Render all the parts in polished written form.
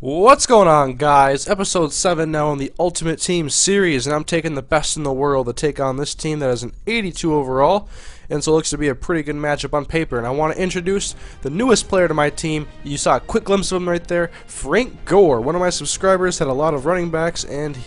What's going on, guys? Episode 7 now in the Ultimate Team series, and I'm taking the best in the world to take on this team that has an 82 overall, and so it looks to be a pretty good matchup on paper. And I want to introduce the newest player to my team. You saw a quick glimpse of him right there, Frank Gore. One of my subscribers had a lot of running backs, and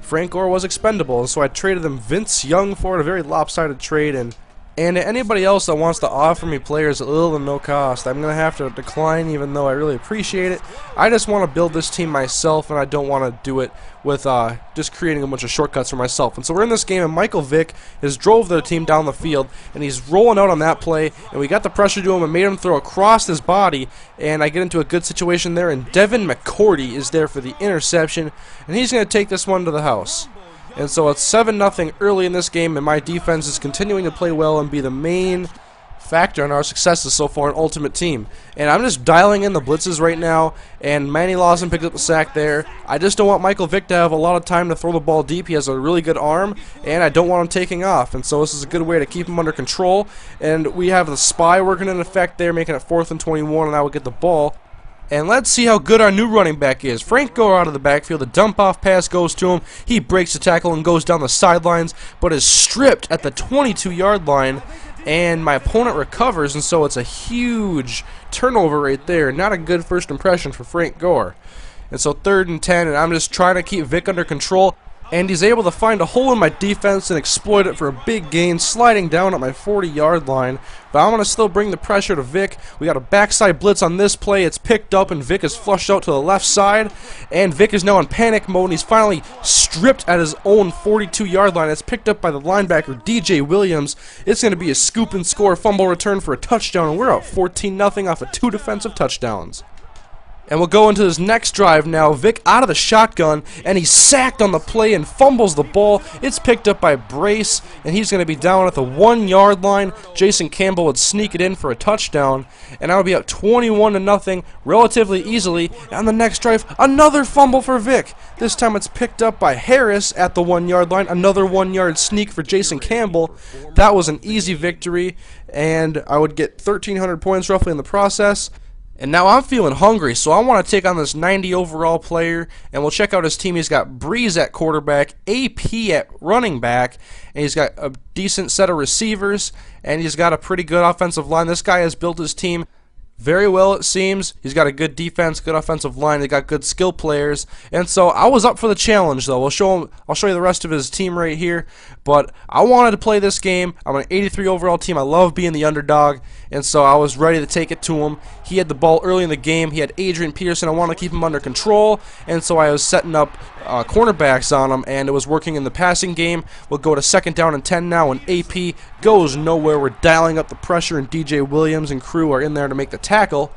Frank Gore was expendable, and so I traded him Vince Young for it, a very lopsided trade, and anybody else that wants to offer me players at little to no cost, I'm going to have to decline, even though I really appreciate it. I just want to build this team myself, and I don't want to do it with just creating a bunch of shortcuts for myself. And so we're in this game, and Michael Vick has drove the team down the field, and he's rolling out on that play, and we got the pressure to him and made him throw across his body, and I get into a good situation there, and Devin McCourty is there for the interception, and he's going to take this one to the house. And so it's 7-0 early in this game, and my defense is continuing to play well and be the main factor in our successes so far in Ultimate Team. And I'm just dialing in the blitzes right now, and Manny Lawson picked up the sack there. I just don't want Michael Vick to have a lot of time to throw the ball deep. He has a really good arm, and I don't want him taking off. And so this is a good way to keep him under control. And we have the spy working in effect there, making it 4th and 21, and I will get the ball. And let's see how good our new running back is. Frank Gore out of the backfield. The dump-off pass goes to him. He breaks the tackle and goes down the sidelines, but is stripped at the 22-yard line. And my opponent recovers, and so it's a huge turnover right there. Not a good first impression for Frank Gore. And so 3rd and 10, and I'm just trying to keep Vick under control. And he's able to find a hole in my defense and exploit it for a big gain, sliding down at my 40-yard line. But I'm going to still bring the pressure to Vick. We got a backside blitz on this play. It's picked up, and Vick is flushed out to the left side. And Vick is now in panic mode, and he's finally stripped at his own 42-yard line. It's picked up by the linebacker, DJ Williams. It's going to be a scoop and score fumble return for a touchdown, and we're up 14-0 off of 2 defensive touchdowns. And we'll go into this next drive now. Vick out of the shotgun, and he's sacked on the play and fumbles the ball. It's picked up by Brace, and he's going to be down at the 1-yard line. Jason Campbell would sneak it in for a touchdown, and I would be up 21-0 relatively easily. And on the next drive, another fumble for Vick. This time it's picked up by Harris at the 1-yard line. Another 1-yard sneak for Jason Campbell. That was an easy victory, and I would get 1,300 points roughly in the process. And now I'm feeling hungry, so I want to take on this 90 overall player, and we'll check out his team. He's got Breeze at quarterback, AP at running back, and he's got a decent set of receivers, and he's got a pretty good offensive line. This guy has built his team very well, it seems. He's got a good defense, good offensive line. They got good skill players, and so I was up for the challenge, though. I'll show you the rest of his team right here. But I wanted to play this game. I'm an 83 overall team. I love being the underdog, and so I was ready to take it to him. He had the ball early in the game. He had Adrian Peterson. I wanted to keep him under control, and so I was setting up cornerbacks on him, and it was working in the passing game. We'll go to 2nd down and 10 now, and AP goes nowhere. We're dialing up the pressure, and DJ Williams and crew are in there to make the tackle.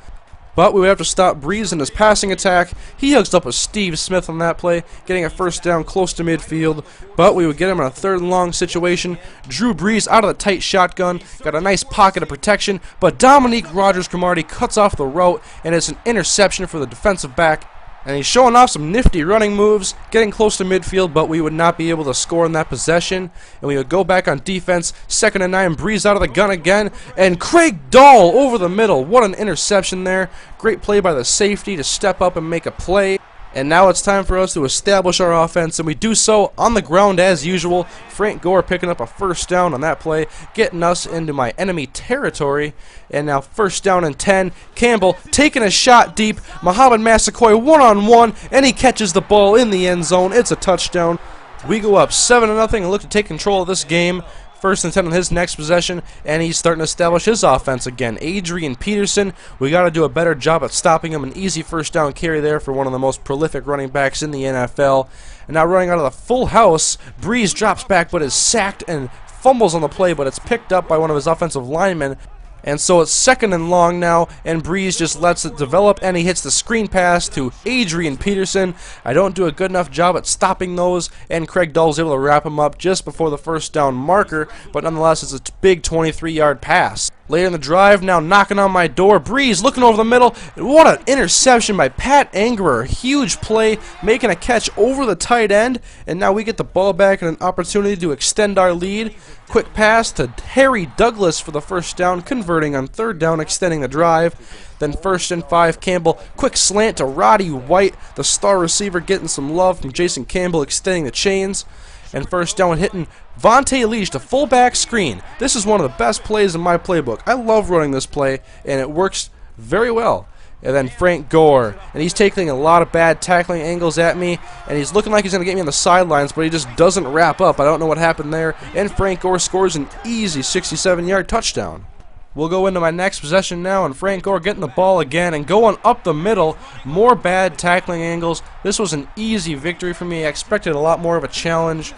But we would have to stop Breeze in his passing attack. He hooks up with Steve Smith on that play, getting a 1st down close to midfield. But we would get him in a 3rd and long situation. Drew Brees out of the tight shotgun, got a nice pocket of protection, but Dominique Rodgers-Cromartie cuts off the route, and it's an interception for the defensive back. And he's showing off some nifty running moves, getting close to midfield, but we would not be able to score in that possession. And we would go back on defense, 2nd and 9, Breeze out of the gun again, and Craig Dahl over the middle. What an interception there. Great play by the safety to step up and make a play. And now it's time for us to establish our offense, and we do so on the ground as usual. Frank Gore picking up a 1st down on that play, getting us into my enemy territory. And now 1st down and 10. Campbell taking a shot deep. Muhammad Massaquoi one-on-one, and he catches the ball in the end zone. It's a touchdown. We go up 7-0 and look to take control of this game. 1st and 10 on his next possession, and he's starting to establish his offense again. Adrian Peterson, we got to do a better job at stopping him. An easy 1st down carry there for one of the most prolific running backs in the NFL. And now running out of the full house, Breeze drops back but is sacked and fumbles on the play, but it's picked up by one of his offensive linemen. And so it's 2nd and long now, and Breeze just lets it develop, and he hits the screen pass to Adrian Peterson. I don't do a good enough job at stopping those, and Craig Dahl's able to wrap him up just before the 1st down marker, but nonetheless it's a big 23-yard pass. Later in the drive, now knocking on my door. Breeze looking over the middle. What an interception by Pat Angerer. Huge play, making a catch over the tight end. And now we get the ball back and an opportunity to extend our lead. Quick pass to Harry Douglas for the first down, converting on third down, extending the drive. Then 1st and 5, Campbell. Quick slant to Roddy White, the star receiver, getting some love from Jason Campbell, extending the chains. And first down, hitting Vontae Leach, the fullback screen. This is one of the best plays in my playbook. I love running this play, and it works very well. And then Frank Gore, and he's taking a lot of bad tackling angles at me, and he's looking like he's going to get me on the sidelines, but he just doesn't wrap up. I don't know what happened there. And Frank Gore scores an easy 67-yard touchdown. We'll go into my next possession now, and Frank Gore getting the ball again and going up the middle. More bad tackling angles. This was an easy victory for me. I expected a lot more of a challenge,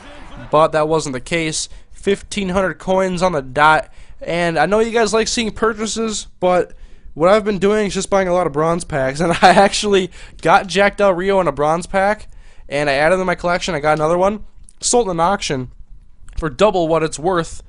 but that wasn't the case. 1,500 coins on the dot, and I know you guys like seeing purchases, but what I've been doing is just buying a lot of bronze packs, and I actually got Jack Del Rio in a bronze pack, and I added it to my collection. I got another one, sold in an auction for double what it's worth,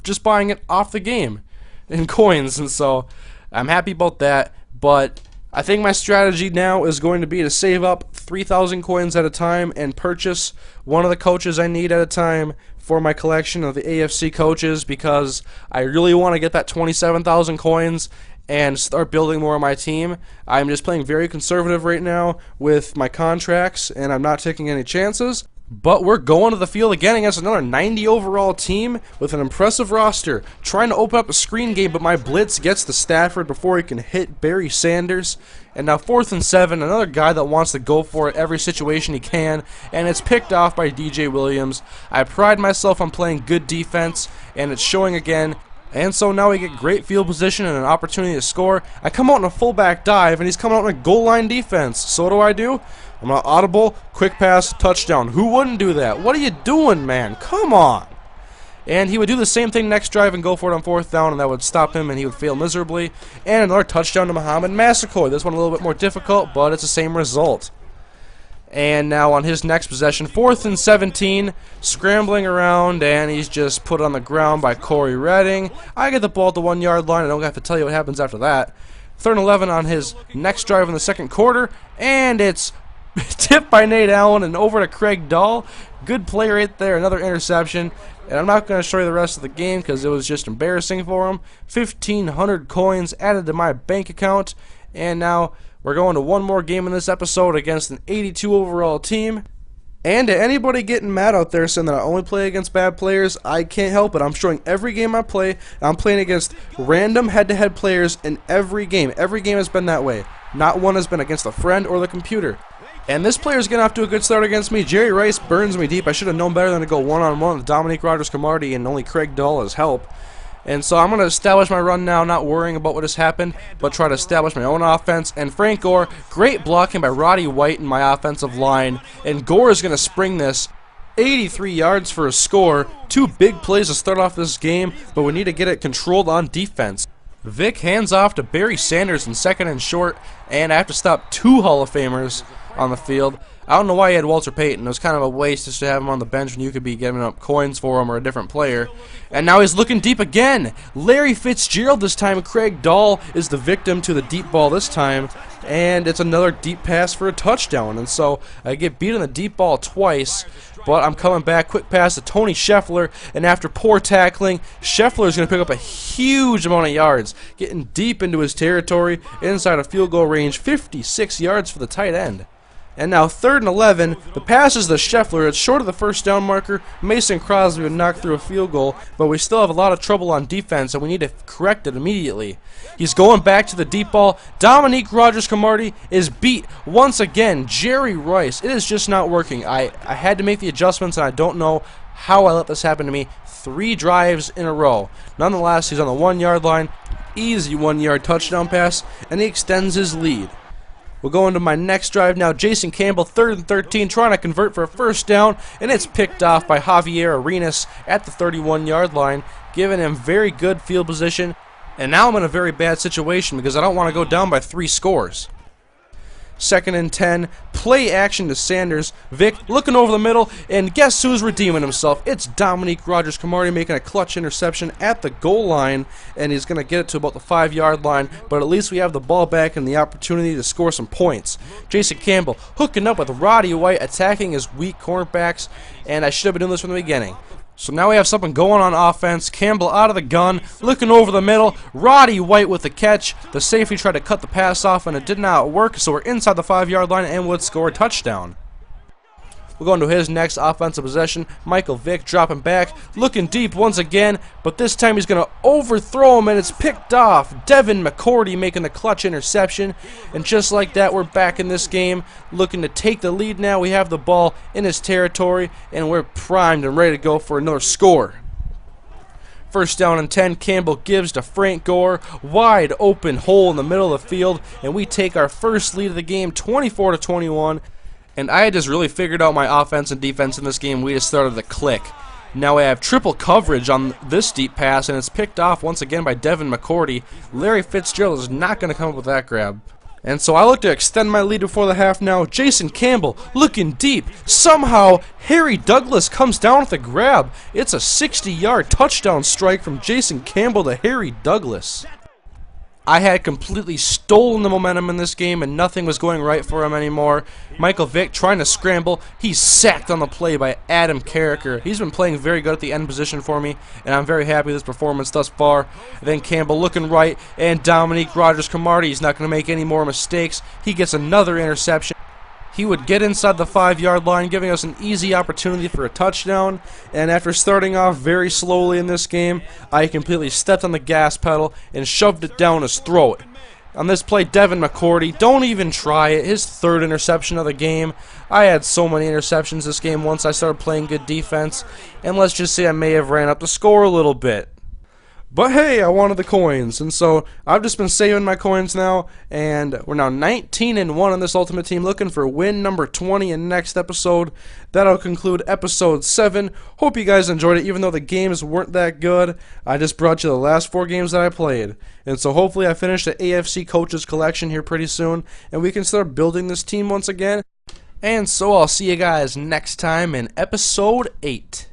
just buying it off the game in coins, and so I'm happy about that. But I think my strategy now is going to be to save up 3,000 coins at a time and purchase one of the coaches I need at a time for my collection of the AFC coaches, because I really want to get that 27,000 coins and start building more of my team. I'm just playing very conservative right now with my contracts, and I'm not taking any chances. But we're going to the field again against another 90 overall team with an impressive roster. Trying to open up a screen game, but my blitz gets to Stafford before he can hit Barry Sanders. And now 4th and 7, another guy that wants to go for it every situation he can, and it's picked off by DJ Williams. I pride myself on playing good defense, and it's showing again. And so now we get great field position and an opportunity to score. I come out in a fullback dive, and he's coming out in a goal line defense. So what do? I'm not audible, quick pass, touchdown. Who wouldn't do that? What are you doing, man? Come on. And he would do the same thing next drive and go for it on 4th down, and that would stop him, and he would fail miserably. And another touchdown to Muhammad Massaquoi. This one a little bit more difficult, but it's the same result. And now on his next possession, 4th and 17, scrambling around, and he's just put on the ground by Corey Redding. I get the ball at the 1-yard line. I don't have to tell you what happens after that. 3rd and 11 on his next drive in the second quarter, and it's tipped by Nate Allen and over to Craig Dahl. Good play right there, another interception. And I'm not going to show you the rest of the game because it was just embarrassing for him. 1,500 coins added to my bank account. And now we're going to one more game in this episode against an 82 overall team. And to anybody getting mad out there saying that I only play against bad players, I can't help it. I'm showing every game I play. I'm playing against random head-to-head players in every game. Every game has been that way. Not one has been against a friend or the computer. And this player's getting off to a good start against me. Jerry Rice burns me deep. I should have known better than to go one-on-one with Dominique Rodgers-Cromartie and only Craig Dahl as help. And so I'm going to establish my run now, not worrying about what has happened, but try to establish my own offense. And Frank Gore, great blocking by Roddy White in my offensive line. And Gore is going to spring this. 83 yards for a score. 2 big plays to start off this game, but we need to get it controlled on defense. Vic hands off to Barry Sanders in 2nd and short, and I have to stop 2 Hall of Famers on the field. I don't know why he had Walter Payton. It was kind of a waste just to have him on the bench when you could be giving up coins for him or a different player. And now he's looking deep again. Larry Fitzgerald this time. Craig Dahl is the victim to the deep ball this time. And it's another deep pass for a touchdown. And so I get beat on the deep ball twice. But I'm coming back. Quick pass to Tony Scheffler. And after poor tackling, Scheffler is going to pick up a huge amount of yards. Getting deep into his territory. Inside of field goal range. 56 yards for the tight end. And now 3rd and 11, the pass is to Scheffler. It's short of the first down marker. Mason Crosby would knock through a field goal, but we still have a lot of trouble on defense, and we need to correct it immediately. He's going back to the deep ball. Dominique Rodgers-Cromartie is beat once again. Jerry Rice. It is just not working. I had to make the adjustments, and I don't know how I let this happen to me. 3 drives in a row. Nonetheless, he's on the 1-yard line. Easy 1-yard touchdown pass, and he extends his lead. We'll go into my next drive now. Jason Campbell, 3rd and 13, trying to convert for a first down, and it's picked off by Javier Arenas at the 31-yard line, giving him very good field position. And now I'm in a very bad situation because I don't want to go down by 3 scores. 2nd and 10. Play action to Sanders. Vic looking over the middle, and guess who's redeeming himself? It's Dominique Rodgers-Cromartie making a clutch interception at the goal line, and he's going to get it to about the 5-yard line, but at least we have the ball back and the opportunity to score some points. Jason Campbell hooking up with Roddy White, attacking his weak cornerbacks, and I should have been doing this from the beginning. So now we have something going on offense. Campbell out of the gun, looking over the middle. Roddy White with the catch. The safety tried to cut the pass off, and it did not work, so we're inside the 5-yard line and would score a touchdown. We'll go into his next offensive possession. Michael Vick dropping back, looking deep once again, but this time he's going to overthrow him, and it's picked off. Devin McCourty making the clutch interception, and just like that, we're back in this game, looking to take the lead now. We have the ball in his territory, and we're primed and ready to go for another score. 1st down and 10, Campbell gives to Frank Gore, wide open hole in the middle of the field, and we take our first lead of the game, 24-21. And I had just really figured out my offense and defense in this game. We just started to click. Now I have triple coverage on this deep pass, and it's picked off once again by Devin McCourty. Larry Fitzgerald is not going to come up with that grab. And so I look to extend my lead before the half now. Jason Campbell looking deep. Somehow, Harry Douglas comes down with a grab. It's a 60-yard touchdown strike from Jason Campbell to Harry Douglas. I had completely stolen the momentum in this game, and nothing was going right for him anymore. Michael Vick trying to scramble. He's sacked on the play by Adam Carricker. He's been playing very good at the end position for me, and I'm very happy with his performance thus far. Then Campbell looking right, and Dominique Rodgers-Cromartie is not going to make any more mistakes. He gets another interception. He would get inside the 5-yard line, giving us an easy opportunity for a touchdown. And after starting off very slowly in this game, I completely stepped on the gas pedal and shoved it down his throat. On this play, Devin McCourty, don't even try it. His 3rd interception of the game. I had so many interceptions this game once I started playing good defense. And let's just say I may have ran up the score a little bit. But hey, I wanted the coins, and so I've just been saving my coins now, and we're now 19-1 on this Ultimate Team, looking for win number 20 in next episode. That'll conclude episode 7. Hope you guys enjoyed it, even though the games weren't that good. I just brought you the last 4 games that I played, and so hopefully I finish the AFC Coaches Collection here pretty soon, and we can start building this team once again. And so I'll see you guys next time in episode 8.